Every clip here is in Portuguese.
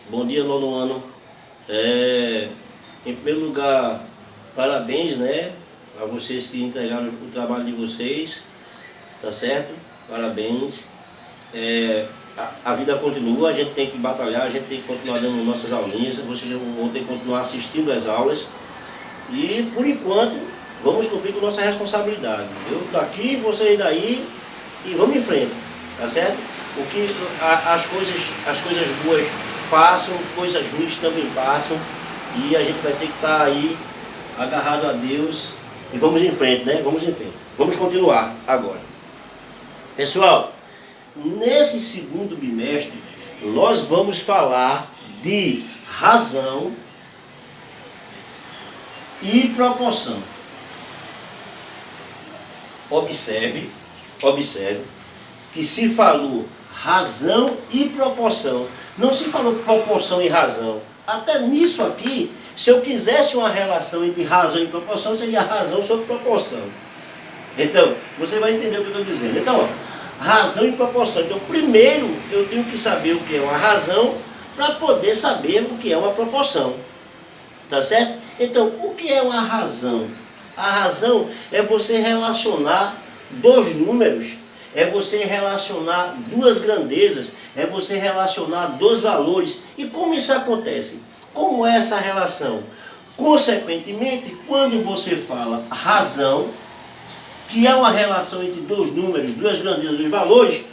Bom dia, nono ano. Em primeiro lugar, parabéns, né, a vocês que entregaram o trabalho de vocês, tá certo? Parabéns. A vida continua, a gente tem que batalhar, a gente tem que continuar dando nossas aulinhas, vocês vão ter que continuar assistindo às aulas. E, por enquanto, vamos cumprir com nossa responsabilidade. Eu daqui, vocês daí, e vamos em frente, tá certo? Porque as coisas boas passam, coisas ruins também passam, e a gente vai ter que estar aí agarrado a Deus e vamos em frente, né? Vamos em frente. Vamos continuar agora. Pessoal, nesse segundo bimestre, nós vamos falar de razão e proporção. Observe que se falou razão e proporção. Não se falou proporção e razão. Até nisso aqui, se eu quisesse uma relação entre razão e proporção, seria razão sobre proporção. Então, você vai entender o que eu estou dizendo. Então, ó, razão e proporção. Então, primeiro eu tenho que saber o que é uma razão para poder saber o que é uma proporção. Tá certo? Então, o que é uma razão? A razão é você relacionar dois números, é você relacionar duas grandezas, é você relacionar dois valores. E como isso acontece? Como é essa relação? Consequentemente, quando você fala razão, que é uma relação entre dois números, duas grandezas, dois valores,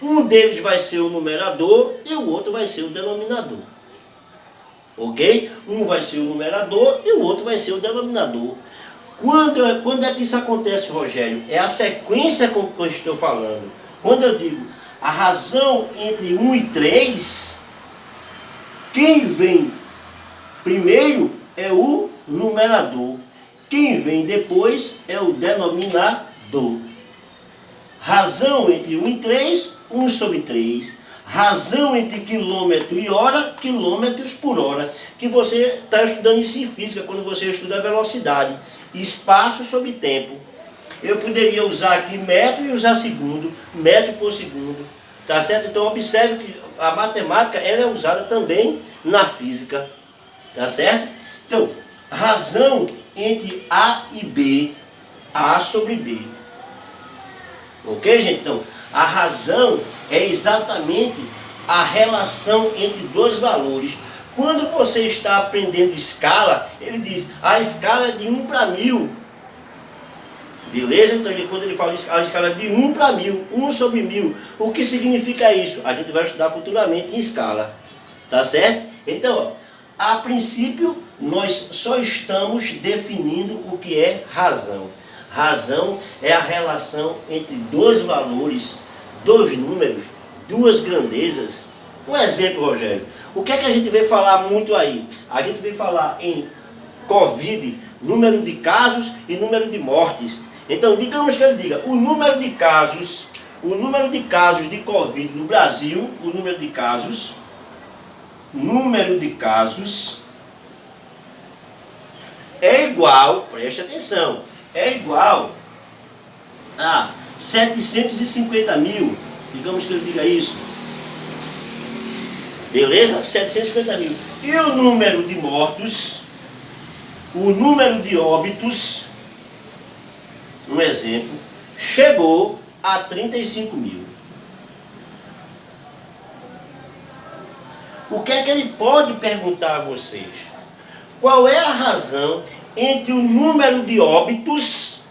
um deles vai ser o numerador e o outro vai ser o denominador. Ok? Um vai ser o numerador e o outro vai ser o denominador. Quando é que isso acontece, Rogério? É a sequência com que eu estou falando. Quando eu digo a razão entre 1 e 3, quem vem primeiro é o numerador. Quem vem depois é o denominador. Razão entre 1 e 3, 1 sobre 3. Razão entre quilômetro e hora, quilômetros por hora. Que você está estudando isso em física, quando você estuda a velocidade. Espaço sobre tempo. Eu poderia usar aqui metro e usar segundo, metro por segundo, tá certo? Então observe que a matemática ela é usada também na física, tá certo? Então, razão entre A e B, A sobre B. Ok, gente? Então, a razão é exatamente a relação entre dois valores. Quando você está aprendendo escala, ele diz, a escala é de 1 para 1000. Beleza? Então, quando ele fala a escala é de 1 para 1000, 1 sobre 1000. O que significa isso? A gente vai estudar futuramente em escala. Tá certo? Então, ó, a princípio, nós só estamos definindo o que é razão. Razão é a relação entre dois valores, dois números, duas grandezas. Um exemplo, Rogério. O que é que a gente vê falar muito aí? A gente vê falar em Covid, número de casos e número de mortes. Então, digamos que ele diga, o número de casos de Covid no Brasil, o número de casos é igual, preste atenção, é igual a 750 mil, digamos que ele diga isso. Beleza? 750 mil. E o número de mortos, o número de óbitos, um exemplo, chegou a 35 mil. O que é que ele pode perguntar a vocês? Qual é a razão entre o número de óbitos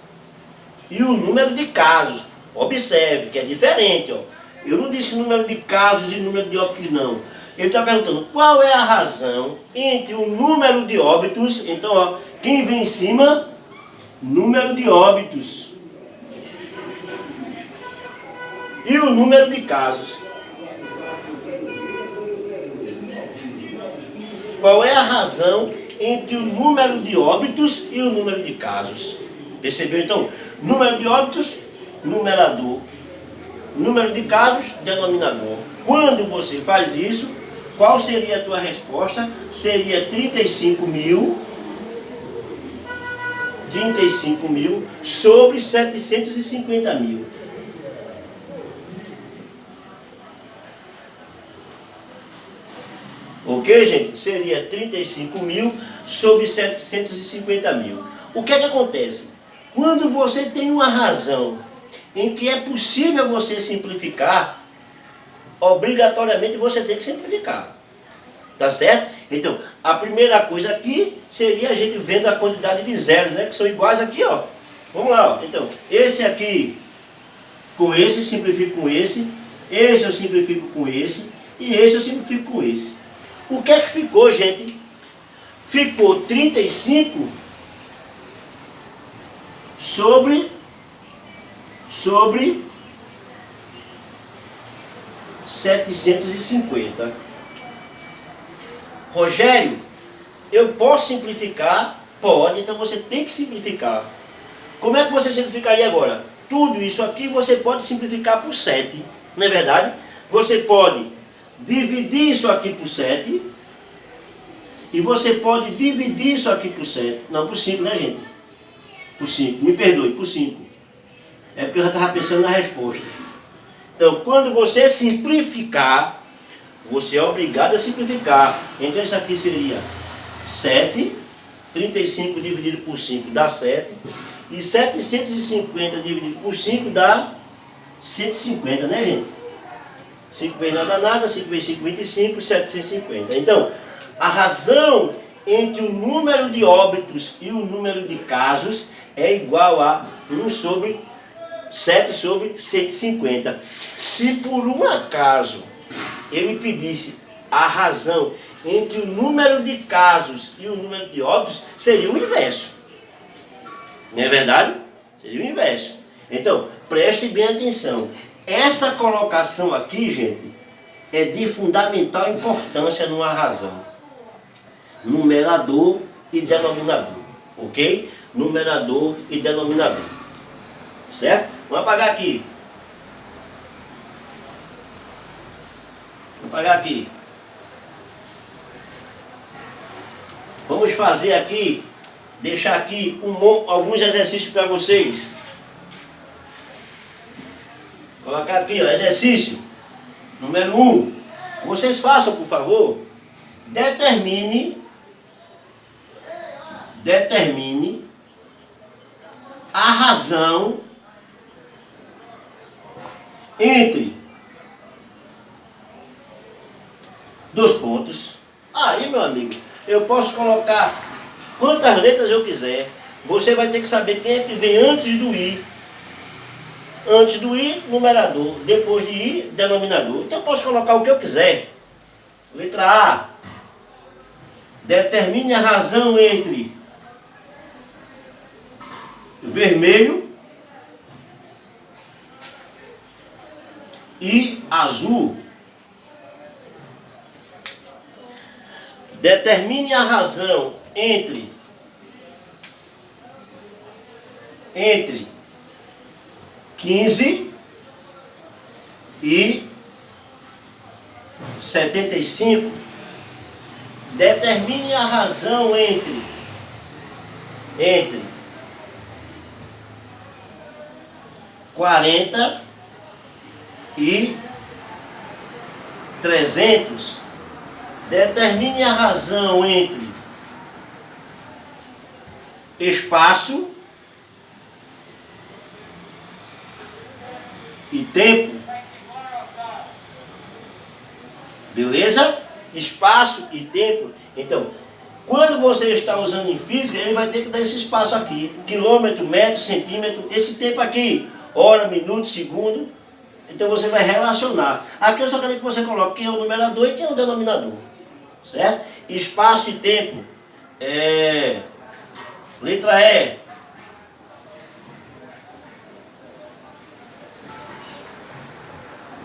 e o número de casos? Observe que é diferente, ó. Eu não disse número de casos e número de óbitos, não. Ele está perguntando qual é a razão entre o número de óbitos. Então, ó, quem vem em cima? Número de óbitos. E o número de casos. Qual é a razão entre o número de óbitos e o número de casos? Percebeu? Então, número de óbitos, numerador. Número de casos, denominador. Quando você faz isso, qual seria a tua resposta? Seria 35 mil sobre 750 mil. Ok, gente? Seria 35 mil sobre 750 mil. O que é que acontece? Quando você tem uma razão em que é possível você simplificar, obrigatoriamente você tem que simplificar. Tá certo? Então, a primeira coisa aqui seria a gente vendo a quantidade de zeros, né? Que são iguais aqui, ó. Vamos lá, ó. Então, esse aqui com esse, simplifico com esse eu simplifico com esse, e esse eu simplifico com esse. O que é que ficou, gente? Ficou 35 sobre 750. Rogério, eu posso simplificar? Pode, então você tem que simplificar. Como é que você simplificaria agora? Tudo isso aqui você pode simplificar por 7, não é verdade? Você pode dividir isso aqui por 7, e você pode dividir isso aqui por 7. Não, por 5, né, gente? Por 5, me perdoe, por 5. É porque eu já estava pensando na resposta. Então, quando você simplificar, você é obrigado a simplificar. Então, isso aqui seria 7, 35 dividido por 5 dá 7, e 750 dividido por 5 dá 150, né, gente? 5 vezes nada nada, 5 vezes 5, 25, 750. Então, a razão entre o número de óbitos e o número de casos é igual a 7 sobre 150. Se por um acaso ele pedisse a razão entre o número de casos e o número de óbitos, seria o inverso. Não é verdade? Seria o inverso. Então, preste bem atenção. Essa colocação aqui, gente, é de fundamental importância numa razão. Numerador e denominador. Ok? Numerador e denominador. Certo? Vamos apagar aqui. Vamos apagar aqui. Vamos fazer aqui, deixar aqui alguns exercícios para vocês. Colocar aqui, ó, exercício número 1. Vocês façam, por favor. Determine a razão entre dois pontos. Aí, meu amigo, eu posso colocar quantas letras eu quiser. Você vai ter que saber quem é que vem antes do i. Antes do i, numerador. Depois de i, denominador. Então eu posso colocar o que eu quiser. Letra A. Determine a razão entre vermelho e azul. Determine a razão entre 15 e 75. Determine a razão entre 40 e 300. Determine a razão entre espaço e tempo. Beleza? Espaço e tempo. Então, quando você está usando em física, ele vai ter que dar esse espaço aqui. Quilômetro, metro, centímetro. Esse tempo aqui, hora, minuto, segundo. Então você vai relacionar. Aqui eu só quero que você coloque quem é o numerador e quem é o denominador. Certo? Espaço e tempo. Letra E.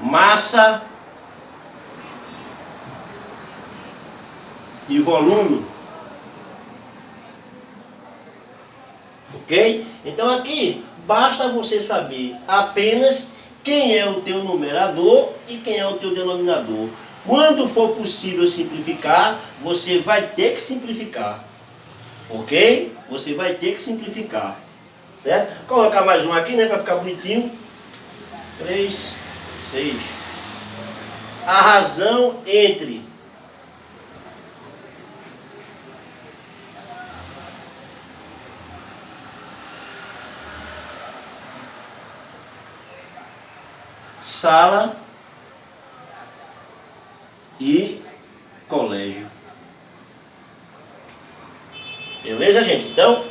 Massa e volume. Ok? Então aqui basta você saber apenas quem é o teu numerador e quem é o teu denominador. Quando for possível simplificar, você vai ter que simplificar. Ok? Você vai ter que simplificar. Certo? Vou colocar mais um aqui, né? Para ficar bonitinho. 3, 6. A razão entre sala e colégio. Beleza, gente? Então,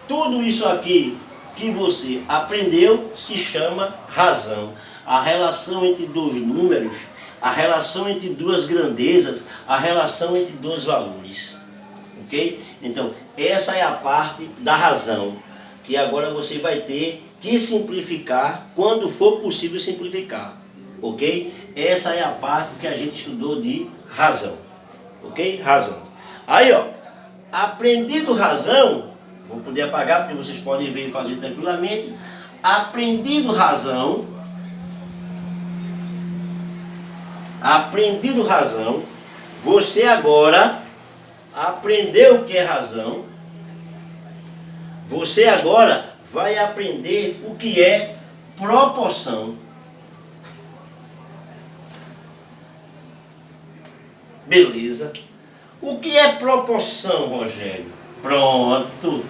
tudo isso aqui que você aprendeu se chama razão. A relação entre dois números, a relação entre duas grandezas, a relação entre dois valores. Ok? Então, essa é a parte da razão, que agora você vai ter que simplificar quando for possível simplificar. Ok? Essa é a parte que a gente estudou de razão. Ok? Razão. Aí, ó, aprendido razão, vou poder apagar porque vocês podem ver e fazer tranquilamente. Aprendido razão, você agora aprendeu o que é razão, você agora vai aprender o que é proporção. Beleza? O que é proporção, Rogério? Pronto.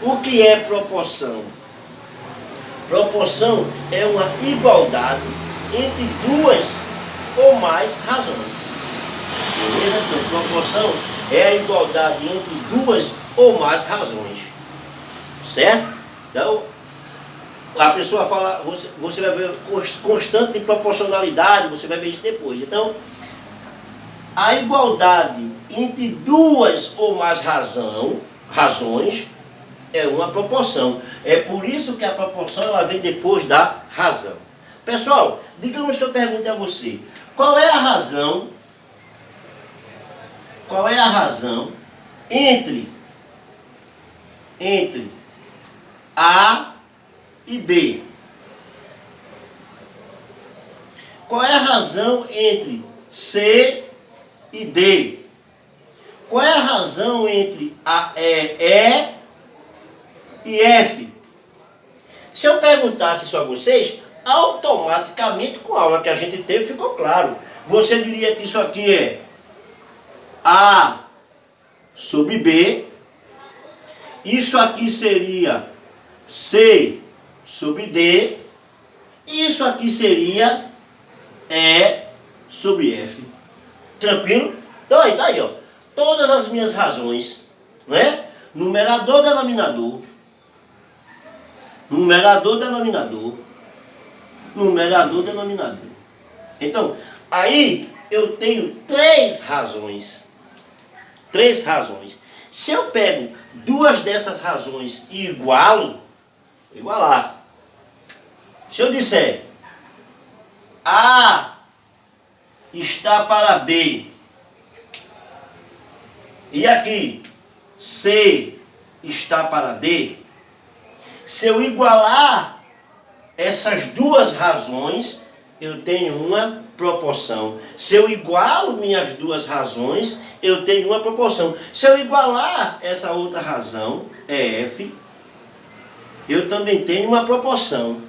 O que é proporção? Proporção é uma igualdade entre duas ou mais razões. Beleza? Então, proporção é a igualdade entre duas ou mais razões. Certo? Então, a pessoa fala, você vai ver constante de proporcionalidade, você vai ver isso depois. Então, a igualdade entre duas ou mais razões é uma proporção. É por isso que a proporção ela vem depois da razão. Pessoal, digamos que eu pergunte a você, qual é a razão entre A e B? Qual é a razão entre C e D? Qual é a razão entre E e F? Se eu perguntasse isso a vocês, automaticamente com a aula que a gente teve ficou claro. Você diria que isso aqui é A sobre B, isso aqui seria C sobre D, e isso aqui seria E sobre F. Tranquilo? Então aí, tá aí, ó. Todas as minhas razões, né? Numerador, denominador. Numerador, denominador. Numerador, denominador. Então, aí eu tenho três razões. Três razões. Se eu pego duas dessas razões e igualar. Se eu disser A está para B, e aqui C está para D, se eu igualar essas duas razões, eu tenho uma proporção. Se eu igualo minhas duas razões, eu tenho uma proporção. Se eu igualar essa outra razão, F, eu também tenho uma proporção.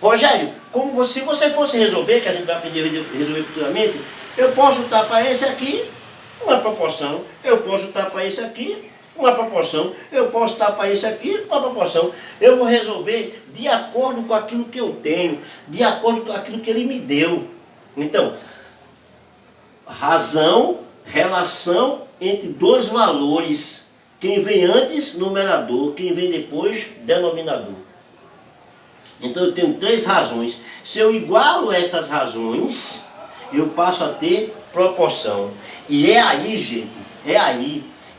Rogério, se você fosse resolver, que a gente vai aprender a resolver futuramente, eu posso estar para esse aqui, uma proporção. Eu posso estar para esse aqui, uma proporção. Eu posso estar para esse aqui, uma proporção. Eu vou resolver de acordo com aquilo que eu tenho, de acordo com aquilo que ele me deu. Então, razão, relação entre dois valores. Quem vem antes, numerador. Quem vem depois, denominador. Então eu tenho três razões. Se eu igualo essas razões, eu passo a ter proporção. E é aí, gente,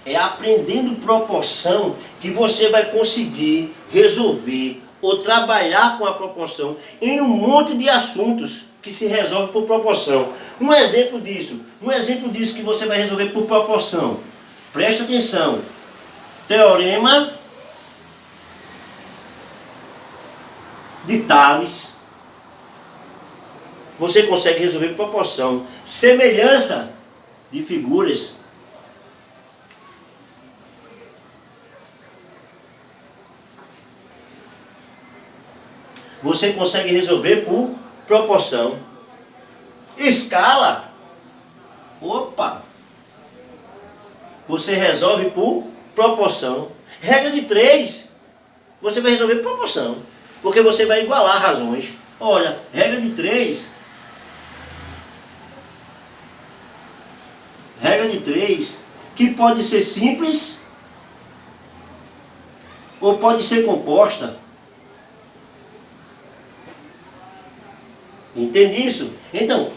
é aprendendo proporção que você vai conseguir resolver ou trabalhar com a proporção em um monte de assuntos que se resolve por proporção. Um exemplo disso que você vai resolver por proporção. Preste atenção. Teorema de Tales. Você consegue resolver por proporção. Semelhança de figuras. Você consegue resolver por proporção. Escala. Opa! Você resolve por proporção. Regra de 3. Você vai resolver por proporção. Porque você vai igualar razões. Olha, regra de 3. Regra de 3, que pode ser simples ou pode ser composta. Entende isso? Então,